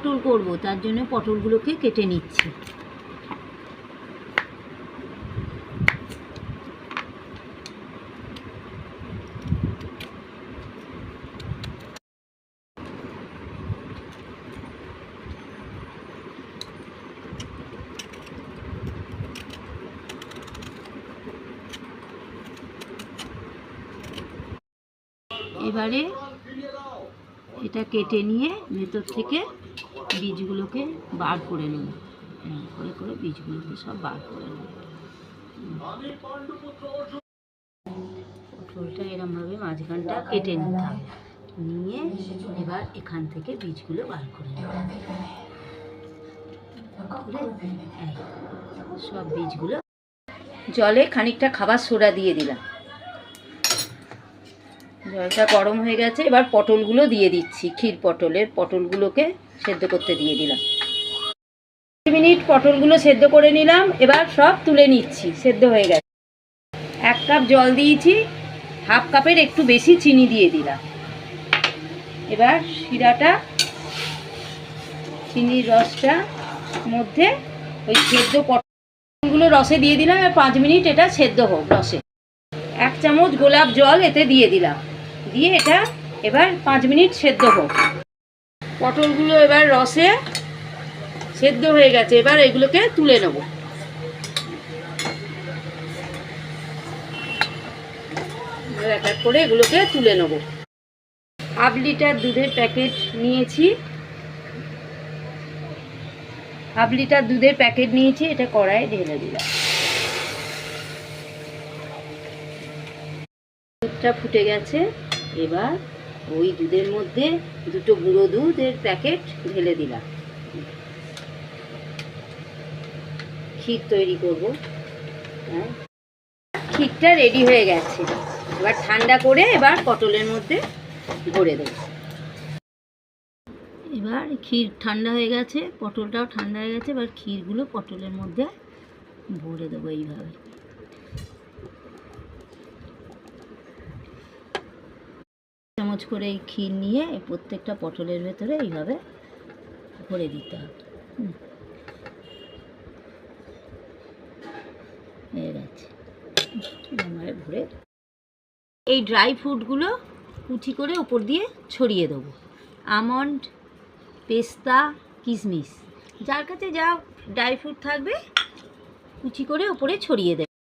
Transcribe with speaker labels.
Speaker 1: পটল করব, তার জন্য পটলগুলোকে কেটে নিচ্ছি। এবারে এটা কেটে নিয়ে ভেতর থেকে বীজগুলোকে বার করে নেব, করে করে বীজগুলোকে সব বার করে নেব। পটলটা এরমভাবে মাঝখানটা কেটে নিতে হবে, নিয়ে এবার এখান থেকে বীজগুলো বার করে নেব। সব বীজগুলো জলে খানিকটা খাবার সোডা দিয়ে দিলাম। জলটা গরম হয়ে গেছে, এবার পটলগুলো দিয়ে দিচ্ছি। ক্ষীর পটলের পটলগুলোকে সেদ্ধ করতে দিয়ে দিলাম। 2 মিনিট পটলগুলো সেদ্ধ করে নিলাম, এবার সব তুলে নিচ্ছি। সেদ্ধ হয়ে গেছে। 1 কাপ জল দিয়েছি, 1/2 কাপের একটু বেশি চিনি দিয়ে দিলাম। এবার শিরাটা, চিনির রসটা মধ্যে ওই সেদ্ধ পটলগুলো রসে দিয়ে দিলাম। আর 5 মিনিট এটা সেদ্ধ হোক রসে। 1 চামচ গোলাপ জল এতে দিয়ে দিলাম, দিয়ে এটা এবার 5 মিনিট সেদ্ধ হোক। পটলগুলো এবার রসে সেদ্ধ হয়ে গেছে, এবার এগুলোকে তুলে নেব। এক এক করে এগুলোকে তুলে নেব। 1/2 লিটার দুধের প্যাকেট নিয়েছি, 1/2 লিটার দুধের প্যাকেট নিয়েছি, এটা কড়াইয়ে ঢেলে দিলাম। দুধটা ফুটে গেছে, এবার ওই দুধের মধ্যে 2 গুঁড়ো দুধের প্যাকেট ঢেলে দিলাম। ক্ষীর তৈরি করব। ক্ষীরটা রেডি হয়ে গেছে, এবার ঠান্ডা করে এবার পটলের মধ্যে ভরে দেব। এবার ক্ষীর ঠান্ডা হয়ে গেছে, পটলটাও ঠান্ডা হয়ে গেছে, এবার ক্ষীরগুলো পটলের মধ্যে ভরে দেবো এইভাবে। চামচ করে এই ক্ষীর নিয়ে প্রত্যেকটা পটলের ভেতরে এইভাবে ভরে দিতে হবে। হয়ে গেছে, ভরে এই ড্রাই ফ্রুটগুলো কুচি করে উপর দিয়ে ছড়িয়ে দেবো। আমন্ড, পেস্তা, কিশমিশ, যার কাছে যা ড্রাই ফ্রুট থাকবে কুচি করে উপরে ছড়িয়ে দেবে।